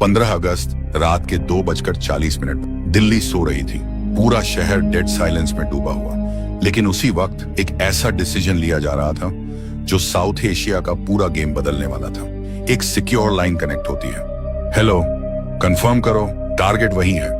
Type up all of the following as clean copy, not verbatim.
15 अगस्त रात के 2:40 दिल्ली सो रही थी। पूरा शहर डेड साइलेंस में डूबा हुआ। लेकिन उसी वक्त एक ऐसा डिसीजन लिया जा रहा था जो साउथ एशिया का पूरा गेम बदलने वाला था। एक सिक्योर लाइन कनेक्ट होती है। हेलो, कंफर्म करो, टारगेट वही है।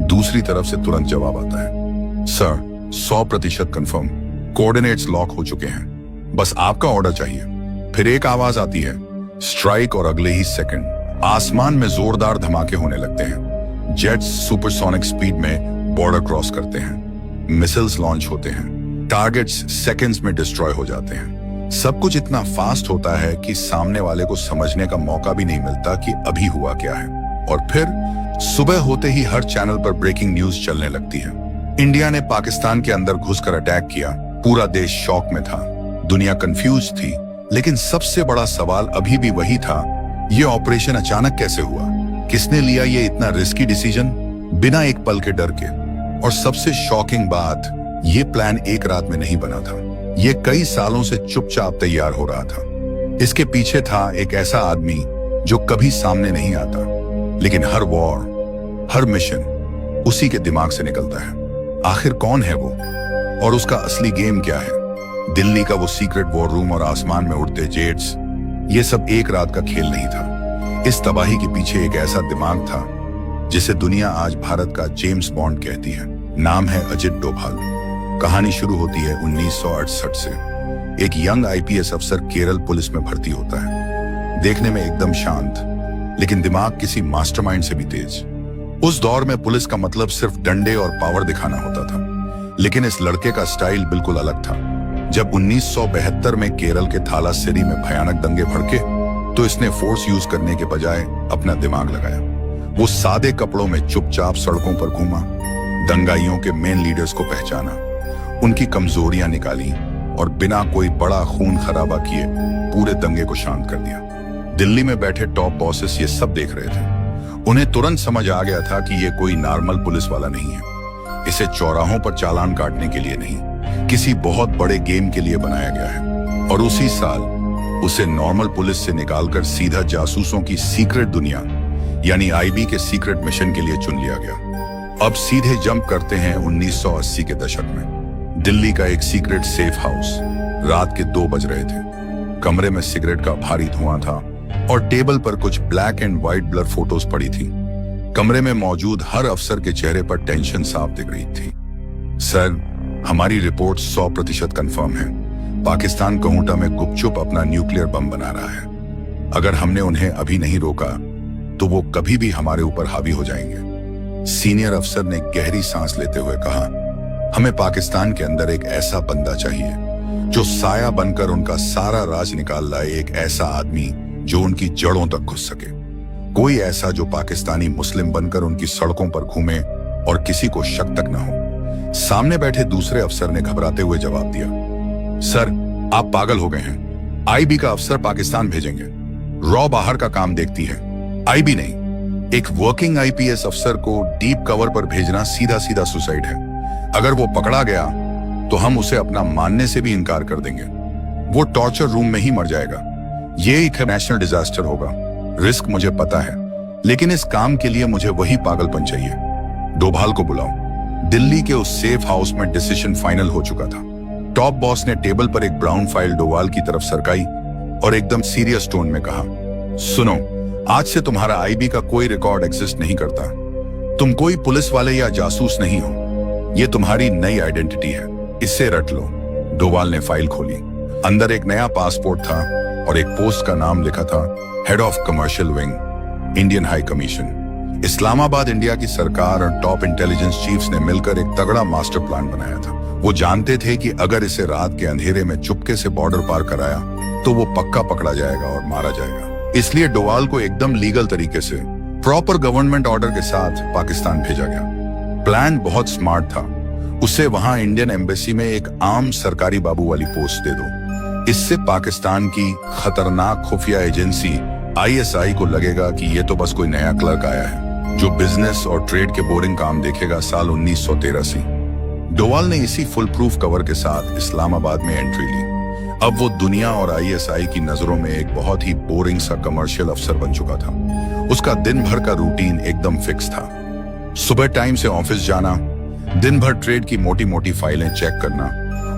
दूसरी तरफ से तुरंत जवाब आता है, सर 100% कंफर्म, कोऑर्डिनेट्स लॉक हो चुके हैं, बस आपका ऑर्डर चाहिए। फिर एक आवाज आती है, स्ट्राइक, और अगले ही सेकंड आसमान में जोरदार धमाके होने लगते हैं। जेट्स सुपरसोनिक स्पीड में बॉर्डर क्रॉस करते हैं, मिसाइल्स लॉन्च होते हैं, टारगेट्स सेकंड्स में डिस्ट्रॉय हो जाते हैं। सब कुछ इतना फास्ट होता है कि सामने वाले को समझने का मौका भी नहीं मिलता कि अभी हुआ क्या है। और फिर सुबह होते ही हर चैनल पर ब्रेकिंग न्यूज चलने लगती है। इंडिया ने पाकिस्तान के अंदर घुसकर अटैक किया। पूरा देश शॉक में था, दुनिया कंफ्यूज थी। लेकिन सबसे बड़ा सवाल अभी भी वही था, ये ऑपरेशन अचानक कैसे हुआ? किसने लिया ये इतना रिस्की डिसीजन बिना एक पल के डर के? और सबसे शॉकिंग बात, ये प्लान एक रात में नहीं बना था। ये कई सालों से चुपचाप तैयार हो रहा था। इसके पीछे था एक ऐसा आदमी जो कभी सामने नहीं आता, लेकिन हर वॉर, हर मिशन उसी के दिमाग से निकलता है। आखिर कौन है वो और उसका असली गेम क्या है? दिल्ली का वो सीक्रेट वॉर रूम और आसमान में उड़ते जेट्स, ये सब एक रात का खेल नहीं था। इस तबाही के पीछे एक ऐसा दिमाग था जिसे दुनिया आज भारत का जेम्स बॉन्ड कहती है। नाम है अजित डोभाल। कहानी शुरू होती है 1968 से। एक यंग आईपीएस अफसर केरल पुलिस में भर्ती होता है। देखने में एकदम शांत, लेकिन दिमाग किसी मास्टरमाइंड से भी तेज। उस दौर में पुलिस का मतलब सिर्फ डंडे और पावर दिखाना होता था। लेकिन इस लड़के का स्टाइल बिल्कुल अलग था। जब 1972 में केरल के थालासिरी में भयानक दंगे भड़के, तो इसने फोर्स यूज करने के बजाय अपना दिमाग लगाया। वो सादे कपड़ों में चुपचाप सड़कों पर घूमा, दंगाइयों के मेन लीडर्स को पहचाना, उनकी कमजोरियां निकाली और बिना कोई बड़ा खून खराबा किए पूरे दंगे को शांत कर दिया। दिल्ली में बैठे टॉप बॉसेस ये सब देख रहे थे। उन्हें तुरंत समझ आ गया था कि ये कोई नॉर्मल पुलिस वाला नहीं है। इसे चौराहों पर चालान काटने के लिए नहीं, किसी बहुत बड़े गेम के लिए बनाया गया है। और उसी साल उसे नॉर्मल पुलिस से निकालकर सीधा जासूसों की सीक्रेट दुनिया यानी आईबी के सीक्रेट मिशन के लिए चुन लिया गया। अब सीधे जंप करते हैं 1980 के दशक में। दिल्ली का एक सीक्रेट सेफ हाउस। रात के 2 बज रहे थे। कमरे में सिगरेट का भारी धुआं था और टेबल पर कुछ black and white blur photos पड़ी थी। कमरे में मौजूद हर अफसर के चेहरे पर टेंशन साफ दिख रही थी। सर, हमारी रिपोर्ट 100% कंफर्म है। पाकिस्तान कहूटा में गुपचुप अपना न्यूक्लियर बम बना रहा है। अगर हमने उन्हें अभी नहीं रोका तो वो कभी भी हमारे ऊपर हावी हो जाएंगे। सीनियर अफसर ने गहरी सांस लेते हुए कहा, हमें पाकिस्तान के अंदर एक ऐसा बंदा चाहिए जो साया बनकर उनका सारा राज निकाल लाए। एक ऐसा आदमी जो उनकी जड़ों तक घुस सके। कोई ऐसा जो पाकिस्तानी मुस्लिम बनकर उनकी सड़कों पर घूमे और किसी को शक तक ना हो। सामने बैठे दूसरे अफसर ने घबराते हुए जवाब दिया, सर आप पागल हो गए हैं। आईबी का अफसर पाकिस्तान भेजेंगे? रॉ बाहर का काम देखती है, आईबी नहीं। एक वर्किंग आईपीएस अफसर को डीप कवर पर भेजना सीधा सीधा सुसाइड है। अगर वो पकड़ा गया तो हम उसे अपना मानने से भी इनकार कर देंगे। वो टॉर्चर रूम में ही मर जाएगा। ये एक नेशनल डिजास्टर होगा। रिस्क मुझे पता है, लेकिन इस काम के लिए मुझे वही पागलपन चाहिए। डोभाल को बुलाओ। दिल्ली के उस सेफ हाउस में डिसीजन फाइनल हो चुका था। टॉप बॉस ने टेबल पर एक ब्राउन फाइल डोभाल की तरफ सरकाई और एकदम सीरियस टोन में कहा, सुनो, आज से तुम्हारा आईबी का कोई रिकॉर्ड एग्जिस्ट नहीं करता। तुम कोई पुलिस वाले या जासूस नहीं हो। ये तुम्हारी नई आइडेंटिटी है, इससे रट लो। डोभाल ने फाइल खोली। अंदर एक नया पासपोर्ट था और एक पोस्ट का नाम लिखा था, head of commercial wing, Indian high commission. Islamabad India की सरकार और टॉप इंटेलिजेंस चीफ्स ने मिलकर एक तगड़ा मास्टर प्लान बनाया था। वो जानते थे कि अगर इसे रात के अंधेरे में चुपके से बॉर्डर पार कराया तो वो पक्का पकड़ा जाएगा और मारा जाएगा। इसलिए डोभाल को एकदम लीगल तरीके से प्रॉपर गवर्नमेंट ऑर्डर के साथ पाकिस्तान भेजा गया। प्लान बहुत स्मार्ट था। उसे वहां इंडियन एम्बेसी में एक आम सरकारी बाबू वाली पोस्ट दे दो। इससे पाकिस्तान की खतरनाक खुफिया एजेंसी आईएसआई को लगेगा कि ये तो बस कोई नया क्लर्क आया है जो बिजनेस और ट्रेड के बोरिंग काम देखेगा। साल 1913 से डोभाल ने इसी फुल प्रूफ कवर के साथ इस्लामाबाद में एंट्री ली। अब वो दुनिया और आईएसआई की नजरों में एक बहुत ही बोरिंग सा कमर्शियल अफसर बन चुका था। उसका दिन भर का रूटीन एकदम फिक्स था। सुबह टाइम से ऑफिस जाना, दिन भर ट्रेड की मोटी मोटी फाइलें चेक करना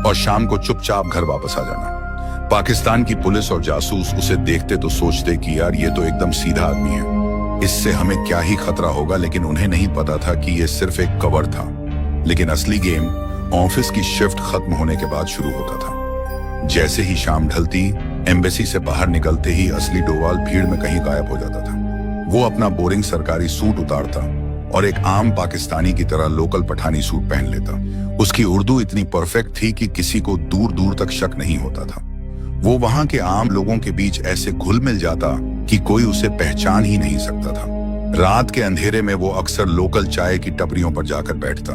और शाम को चुपचाप घर वापस आ जाना। पाकिस्तान की पुलिस और जासूस उसे देखते तो सोचते कि यार ये तो एकदम सीधा आदमी है, इससे हमें क्या ही खतरा होगा, लेकिन उन्हें नहीं पता था कि ये सिर्फ एक कवर था। लेकिन असली गेम ऑफिस की शिफ्ट खत्म होने के बाद शुरू होता था। जैसे ही शाम ढलती, एम्बेसी से बाहर निकलते ही असली डोभाल भीड़ में कहीं गायब हो जाता था। वो अपना बोरिंग सरकारी सूट उतारता और एक आम पाकिस्तानी की तरह लोकल पठानी सूट पहन लेता। उसकी उर्दू इतनी परफेक्ट थी कि किसी को दूर दूर तक शक नहीं होता था। वो वहां के आम लोगों के बीच ऐसे घुल मिल जाता कि कोई उसे पहचान ही नहीं सकता था। रात के अंधेरे में वो अक्सर लोकल चाय की टपरियों पर जाकर बैठता।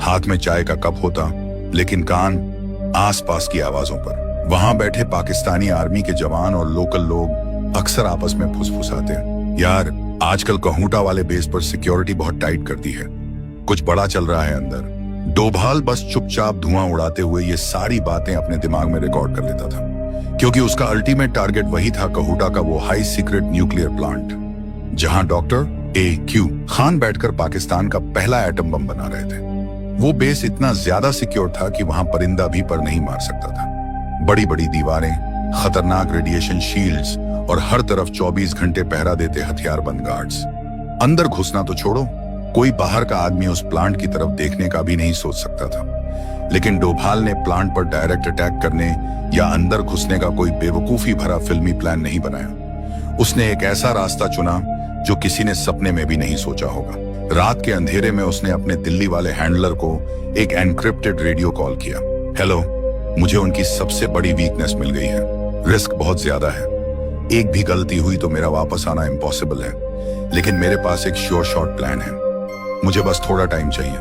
हाथ में चाय का कप होता, लेकिन कान आसपास की आवाजों पर। वहां बैठे पाकिस्तानी आर्मी के जवान और लोकल लोग अक्सर आपस में फुसफुसाते, यार आजकल कहूटा वाले बेस पर सिक्योरिटी बहुत टाइट कर दी है, कुछ बड़ा चल रहा है अंदर। डोभाल बस चुपचाप धुआं उड़ाते हुए ये सारी बातें अपने दिमाग में रिकॉर्ड कर लेता था, क्योंकि उसका अल्टीमेट टारगेट वही था, कहूटा का वो हाई सीक्रेट न्यूक्लियर प्लांट, जहां डॉक्टर A.Q. खान बैठकर पाकिस्तान का पहला एटम बम बना रहे थे। वो बेस इतना ज्यादा सिक्योर था कि वहां परिंदा भी पर नहीं मार सकता था। बड़ी बड़ी दीवारें, खतरनाक रेडिएशन शील्ड्स और हर तरफ 24 घंटे पहरा देते हथियारबंद गार्ड्स। अंदर घुसना तो छोड़ो, कोई बाहर का आदमी उस प्लांट की तरफ देखने का भी नहीं सोच सकता था। लेकिन डोभाल ने प्लांट पर डायरेक्ट अटैक करने या अंदर घुसने का कोई बेवकूफी भरा फिल्मी प्लान नहीं बनाया। उसने एक ऐसा रास्ता चुना जो किसी ने सपने में भी नहीं सोचा होगा। रात के अंधेरे में उसने अपने दिल्ली वाले हैंडलर को एक एनक्रिप्टेड रेडियो कॉल किया। हेलो, मुझे उनकी सबसे बड़ी वीकनेस मिल गई है, रिस्क बहुत ज्यादा है, एक भी गलती हुई तो मेरा वापस आना इम्पॉसिबल है, लेकिन मेरे पास एक श्योर शॉट प्लान है, मुझे बस थोड़ा टाइम चाहिए।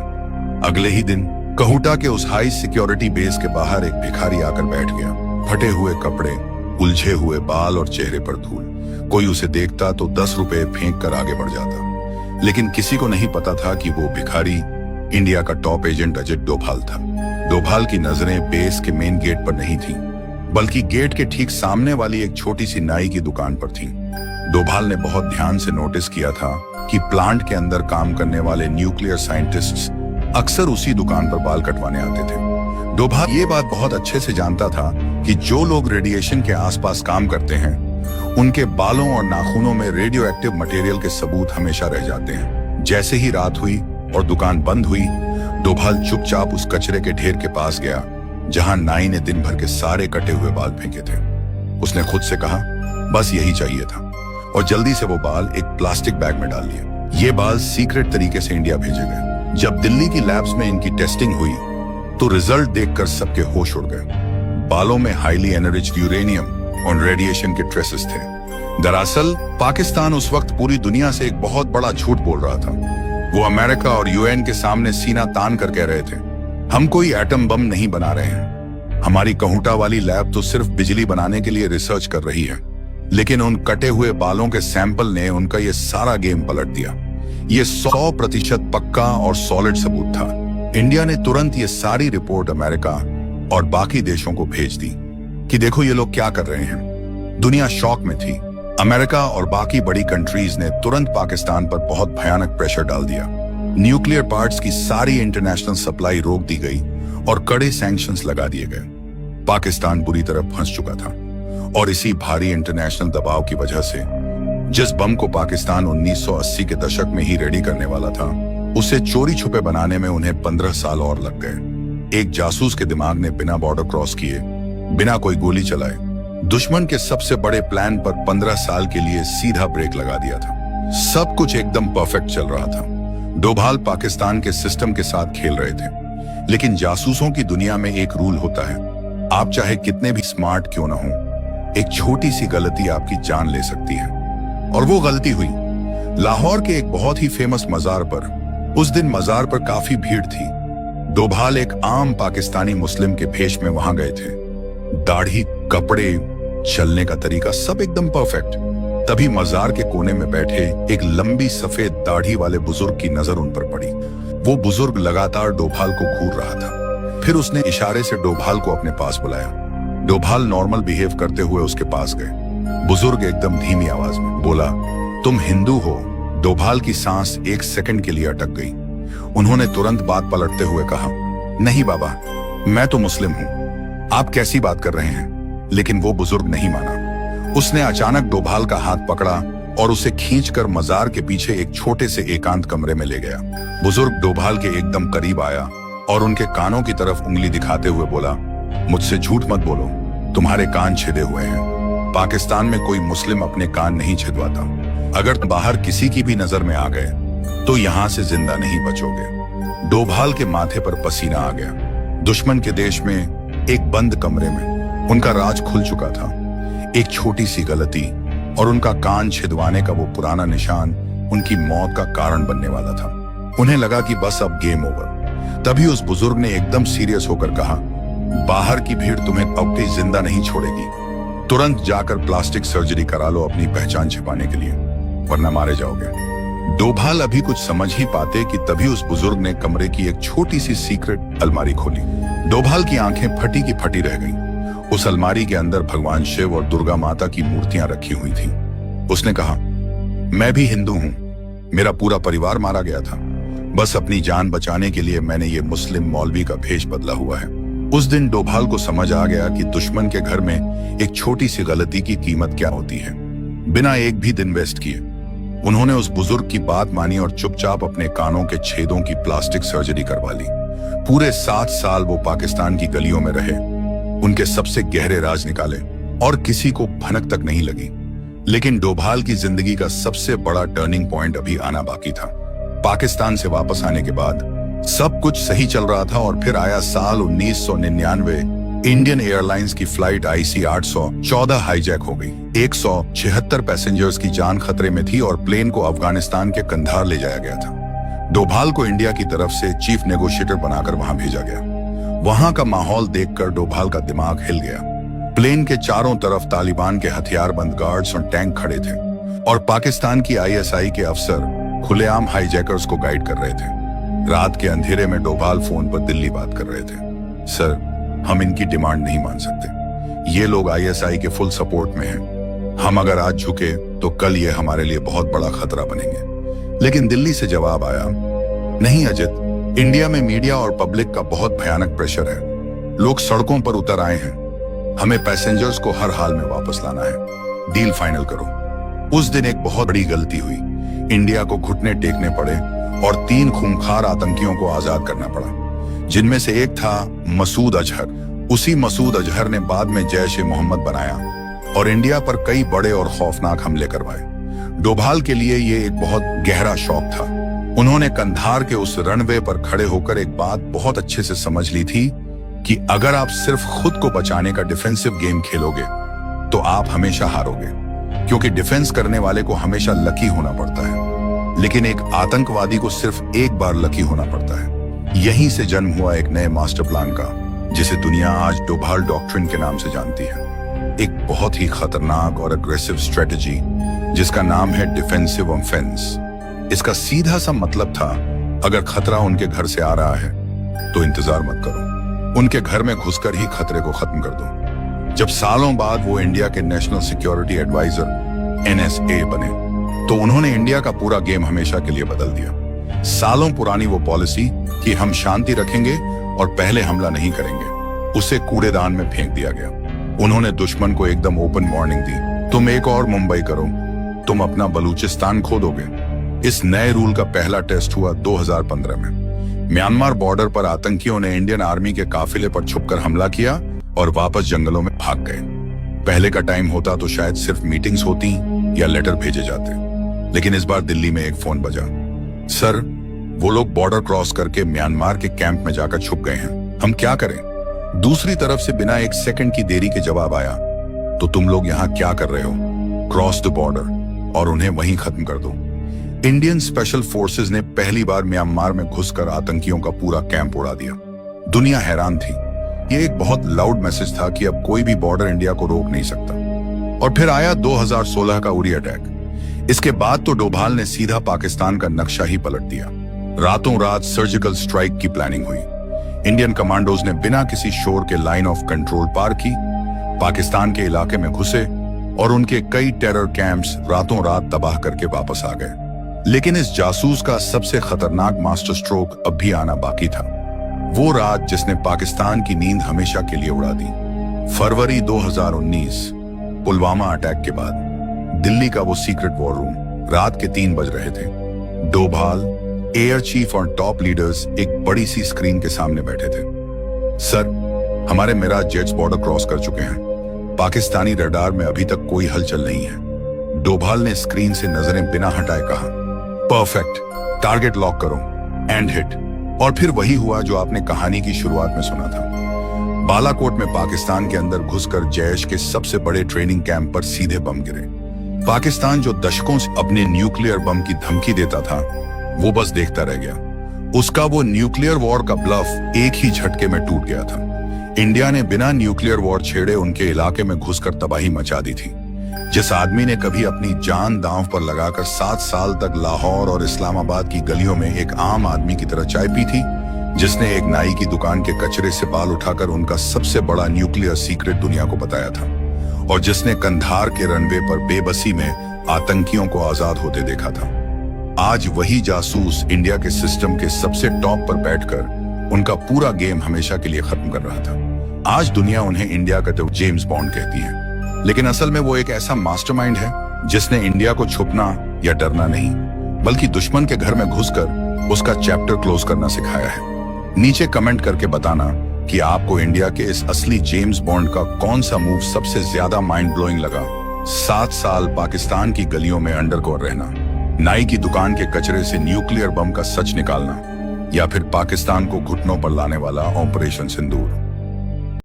अगले ही दिन कहूटा के उस हाई सिक्योरिटी बेस के बाहर एक भिखारी आकर बैठ गया। फटे हुए कपड़े, उलझे हुए बाल और चेहरे पर धूल। कोई उसे देखता तो 10 रुपए फेंक कर आगे बढ़ जाता, लेकिन किसी को नहीं पता था कि वो भिखारी इंडिया का टॉप एजेंट अजय डोभाल था। डोभाल की नजरें बेस के मेन गेट पर नहीं थीं, बल्कि गेट के ठीक सामने वाली एक छोटी सी नाई की दुकान पर थीं। डोभाल ने बहुत ध्यान से नोटिस किया था कि प्लांट के अंदर काम करने वाले न्यूक्लियर साइंटिस्ट्स अक्सर उसी दुकान पर बाल कटवाने आते थे। डोभाल ये बात बहुत अच्छे से जानता था कि जो लोग रेडिएशन के आसपास काम करते हैं, उनके बालों और नाखूनों में रेडियो एक्टिव मटेरियल के सबूत हमेशा रह जाते हैं। जैसे ही रात हुई और दुकान बंद हुई, डोभाल चुपचाप उस कचरे के ढेर के पास गया जहां नाई ने दिन भर के सारे कटे हुए बाल फेंके थे। उसने खुद से कहा, बस यही चाहिए था, और जल्दी से वो बाल एक प्लास्टिक बैग में डाल लिए। ये बाल सीक्रेट तरीके से इंडिया भेजे गए। जब दिल्ली की लैब्स में इनकी टेस्टिंग हुई तो रिजल्ट देखकर सबके होश उड़ गए। बालों में हाईली एनरिच्ड यूरेनियम और रेडिएशन के ट्रेसेस थे। दरअसल पाकिस्तान उस वक्त पूरी दुनिया से एक बहुत बड़ा झूठ बोल रहा था। वो अमेरिका और यूएन के सामने सीना तान कर कह रहे थे, हम कोई एटम बम नहीं बना रहे हैं, हमारी कहूटा वाली लैब तो सिर्फ बिजली बनाने के लिए रिसर्च कर रही है। लेकिन उन कटे हुए बालों के सैंपल ने उनका ये सारा गेम पलट दिया। ये 100% पक्का और सॉलिड सबूत था। इंडिया ने तुरंत ये सारी रिपोर्ट अमेरिका और बाकी देशों को भेज दी कि देखो ये लोग क्या कर रहे हैं। दुनिया शॉक में थी। अमेरिका और बाकी बड़ी कंट्रीज ने तुरंत पाकिस्तान पर बहुत भयानक प्रेशर डाल दिया। न्यूक्लियर पार्ट्स की सारी इंटरनेशनल सप्लाई रोक दी गई और कड़े सैंक्शंस लगा दिए गए। पाकिस्तान बुरी तरह फंस चुका था और इसी भारी इंटरनेशनल दबाव की वजह से जिस बम को पाकिस्तान 1980 के दशक में ही रेडी करने वाला था, उसे चोरी छुपे बनाने में उन्हें 15 साल और लग गए। एक जासूस के दिमाग ने बिना बॉर्डर क्रॉस किए, बिना कोई गोली चलाए, दुश्मन के सबसे बड़े प्लान पर 15 साल के लिए सीधा ब्रेक लगा दिया था। सब कुछ एकदम परफेक्ट चल रहा था। डोभाल पाकिस्तान के सिस्टम के साथ खेल रहे थे, लेकिन जासूसों की दुनिया में एक रूल होता है, आप चाहे कितने भी स्मार्ट क्यों ना हो, एक छोटी सी गलती आपकी जान ले सकती है। और वो गलती हुई। लाहौर के एक बहुत ही फेमस मजार पर उस दिन मजार पर काफी भीड़ थी। डोभाल एक आम पाकिस्तानी मुस्लिम के भेष में वहां गए थे। दाढ़ी, कपड़े, चलने का तरीका सब एकदम परफेक्ट। तभी मजार के कोने में बैठे एक लंबी सफेद दाढ़ी वाले बुजुर्ग की नजर उन पर पड़ी। वो बुजुर्ग लगातार डोभाल को घूर रहा था। फिर उसने इशारे से डोभाल को अपने पास बुलाया। डोभाल नॉर्मल बिहेव करते हुए उसके पास गए। बुजुर्ग एकदम धीमी आवाज में बोला, तुम हिंदू हो? डोभाल की सांस एक सेकंड के लिए अटक गई। उन्होंने तुरंत बात पलटते हुए कहा, नहीं बाबा, मैं तो मुस्लिम हूं। आप कैसी बात कर रहे हैं? लेकिन वो बुजुर्ग नहीं माना। उसने अचानक डोभाल का हाथ पकड़ा और उसे खींचकर मजार के पीछे एक छोटे से एकांत कमरे में ले गया। बुजुर्ग डोभाल के एकदम करीब आया और उनके कानों की तरफ उंगली दिखाते हुए बोला, मुझसे झूठ मत बोलो, तुम्हारे कान छिदे हुए हैं। पाकिस्तान में कोई मुस्लिम अपने कान नहीं छिदवाता। अगर तुम बाहर किसी की भी नजर में आ गए तो यहां से जिंदा नहीं बचोगे। डोभाल के माथे पर पसीना आ गया। दुश्मन के देश में एक बंद कमरे में उनका राज खुल चुका था। एक छोटी सी गलती और उनका कान छिदवाने का वो पुराना निशान उनकी मौत का कारण बनने वाला था। उन्हें लगा कि बस अब गेम ओवर। तभी उस बुजुर्ग ने एकदम सीरियस होकर कहा, बाहर की भीड़ तुम्हें अब भी जिंदा नहीं छोड़ेगी। तुरंत जाकर प्लास्टिक सर्जरी करा लो अपनी पहचान छिपाने के लिए, वरना मारे जाओगे। डोभाल अभी कुछ समझ ही पाते कि तभी उस बुजुर्ग ने कमरे की एक छोटी सी सीक्रेट अलमारी खोली। डोभाल की आंखें फटी की फटी रह गईं। उस अलमारी के अंदर भगवान शिव और दुर्गा माता की मूर्तियां रखी हुई थीं। उसने कहा, मैं भी हिंदू हूं, मेरा पूरा परिवार मारा गया था। बस अपनी जान बचाने के लिए मैंने ये मुस्लिम मौलवी का भेष बदला हुआ है। उस दिन डोभाल को समझ आ गया कि दुश्मन के घर में एक छोटी सी गलती की कीमत क्या होती है। बिना एक भी दिन वेस्ट किए उन्होंने उस बुजुर्ग की बात मानी और चुपचाप अपने कानों के छेदों की प्लास्टिक सर्जरी करवा ली। पूरे 7 साल वो पाकिस्तान की गलियों में रहे, उनके सबसे गहरे राज निकाले और किसी को भनक तक नहीं लगी। लेकिन डोभाल की जिंदगी का सबसे बड़ा टर्निंग पॉइंट अभी आना बाकी था। पाकिस्तान से वापस आने के बाद सब कुछ सही चल रहा था और फिर आया साल 1999। इंडियन एयरलाइंस की फ्लाइट IC 814 हाईजैक हो गई। 176 पैसेंजर्स की जान खतरे में थी और प्लेन को अफगानिस्तान के कंधार ले जाया गया था। डोभाल को इंडिया की तरफ से चीफ नेगोशिएटर बनाकर वहां भेजा गया। वहां का माहौल देखकर डोभाल का दिमाग हिल गया। प्लेन के चारों तरफ तालिबान के हथियारबंद गार्ड्स और टैंक खड़े थे और पाकिस्तान की ISI के अफसर खुलेआम हाईजैकर्स को गाइड कर रहे थे। रात के अंधेरे में डोभाल फोन पर दिल्ली बात कर रहे थे। सर, हम इनकी डिमांड नहीं मान सकते। ये लोग ISI के फुल सपोर्ट में हैं। हम अगर आज झुके तो कल ये हमारे लिए बहुत बड़ा खतरा बनेंगे। लेकिन दिल्ली से जवाब आया, नहीं अजित, इंडिया में मीडिया और पब्लिक का बहुत भयानक प्रेशर है। लोग सड़कों पर उतर आए हैं। हमें पैसेंजर्स को हर हाल में वापस लाना है। डील फाइनल करो। उस दिन एक बहुत बड़ी गलती हुई। इंडिया को घुटने टेकने पड़े और 3 खूंखार आतंकियों को आजाद करना पड़ा, जिनमें से एक था मसूद अजहर। उसी मसूद अजहर ने बाद में जैश-ए-मोहम्मद बनाया और इंडिया पर कई बड़े और खौफनाक हमले करवाए। डोभाल के लिए ये एक बहुत गहरा शौक था। उन्होंने कंधार के उस रनवे पर खड़े होकर एक बात बहुत अच्छे से समझ ली थी कि अगर आप सिर्फ खुद को बचाने का डिफेंसिव गेम खेलोगे तो आप हमेशा हारोगे, क्योंकि डिफेंस करने वाले को हमेशा लकी होना पड़ता है, लेकिन एक आतंकवादी को सिर्फ एक बार लकी होना पड़ता है। यहीं से जन्म हुआ एक नए मास्टर प्लान का, जिसे दुनिया आज डोभाल डॉक्ट्रिन के नाम से जानती है। एक बहुत ही खतरनाक और अग्रेसिव स्ट्रेटजी जिसका नाम है डिफेंसिव ऑफेंस। इसका सीधा सा मतलब था, अगर खतरा उनके घर से आ रहा है तो इंतजार मत करो, उनके घर में घुसकर ही खतरे को खत्म कर दो। जब सालों बाद वो इंडिया के नेशनल सिक्योरिटी एडवाइजर NSA बने तो उन्होंने इंडिया का पूरा गेम हमेशा के लिए बदल दिया। सालों पुरानी वो पॉलिसी कि हम शांति रखेंगे और पहले हमला नहीं करेंगे, उसे कूड़ेदान में फेंक दिया गया। उन्होंने दुश्मन को एकदम ओपन वार्निंग दी, तुम एक और मुंबई करो, तुम अपना बलूचिस्तान खो दोगे। इस नए रूल का पहला टेस्ट हुआ 2015 में। म्यांमार बॉर्डर पर आतंकियों ने इंडियन आर्मी के काफिले पर छुपकर हमला किया और वापस जंगलों में भाग गए। पहले का टाइम होता तो शायद सिर्फ मीटिंग्स होती या लेटर भेजे जाते, लेकिन इस बार दिल्ली में एक फोन बजा, सर वो लोग बॉर्डर क्रॉस करके म्यांमार के कैंप में जाकर छुप गए हैं, हम क्या करें? दूसरी तरफ से बिना एक सेकंड की देरी के जवाब आया, तो तुम लोग यहाँ क्या कर रहे हो? क्रॉस द बॉर्डर और उन्हें वहीं खत्म कर दो। इंडियन स्पेशल फोर्सेस ने पहली बार म्यांमार में घुसकर आतंकियों का पूरा कैंप उड़ा दिया। दुनिया हैरान थी। ये एक बहुत लाउड मैसेज था कि अब कोई भी बॉर्डर इंडिया को रोक नहीं सकता। और फिर आया 2016 का उरी अटैक। इसके बाद तो डोभाल ने सीधा पाकिस्तान का नक्शा ही पलट दिया। रातों रात सर्जिकल स्ट्राइक की प्लानिंग हुई। इंडियन कमांडोज ने बिना किसी शोर के लाइन ऑफ कंट्रोल पार की, पाकिस्तान के इलाके में घुसे और उनके कई टेरर कैंप्स रातों रात तबाह करके वापस आ गए। लेकिन इस जासूस का सबसे खतरनाक मास्टर स्ट्रोक अब भी आना बाकी था। वो रात जिसने पाकिस्तान की नींद हमेशा के लिए उड़ा दी। फरवरी 2019 पुलवामा अटैक के बाद दिल्ली का वो सीक्रेट वॉर रूम, रात के 3 बज रहे थे। डोभाल, एयर चीफ और टॉप लीडर्स एक बड़ी सी स्क्रीन के सामने बैठे थे। सर, हमारे मिराज जेट्स बॉर्डर क्रॉस कर चुके हैं। पाकिस्तानी रडार में अभी तक कोई हलचल नहीं है। डोभाल ने स्क्रीन से नजरें बिना हटाए कहा, परफेक्ट, टारगेट लॉक करो, एंड हिट। और फिर वही हुआ जो आपने कहानी की शुरुआत में सुना था। बालाकोट में पाकिस्तान के अंदर घुसकर जैश के सबसे बड़े ट्रेनिंग कैंप पर सीधे बम गिरे। पाकिस्तान जो दशकों से अपने न्यूक्लियर बम की धमकी देता था, वो बस देखता रह गया। उसका वो न्यूक्लियर वॉर का ब्लफ एक ही झटके में टूट गया था। इंडिया ने बिना न्यूक्लियर वॉर छेड़े उनके इलाके में घुसकर तबाही मचा दी थी। जिस आदमी ने कभी अपनी जान दांव पर लगाकर 7 साल तक लाहौर और इस्लामाबाद की गलियों में एक आम आदमी की तरह चाय पी थी, जिसने एक नाई की दुकान के कचरे से बाल उठाकर उनका सबसे बड़ा न्यूक्लियर सीक्रेट दुनिया को बताया था, और जिसने कंधार के रनवे पर बेबसी में आतंकियों को आजाद होते देखा था, आज वही जासूस इंडिया के सिस्टम के सबसे टॉप पर बैठकर उनका पूरा गेम हमेशा के लिए खत्म कर रहा था। आज दुनिया उन्हें इंडिया का तो जेम्स बॉन्ड कहती है, लेकिन असल में वो एक ऐसा मास्टरमाइंड है जिसने इंडिया को छुपना या डरना नहीं, बल्कि दुश्मन के घर में घुसकर उसका चैप्टर क्लोज करना सिखाया है। नीचे कमेंट करके बताना कि आपको इंडिया के इस असली जेम्स बॉन्ड का कौन सा मूव सबसे ज्यादा माइंड ब्लोइंग लगा। 7 साल पाकिस्तान की गलियों में अंडरकवर रहना, नाई की दुकान के कचरे से न्यूक्लियर बम का सच निकालना, या फिर पाकिस्तान को घुटनों पर लाने वाला ऑपरेशन सिंदूर।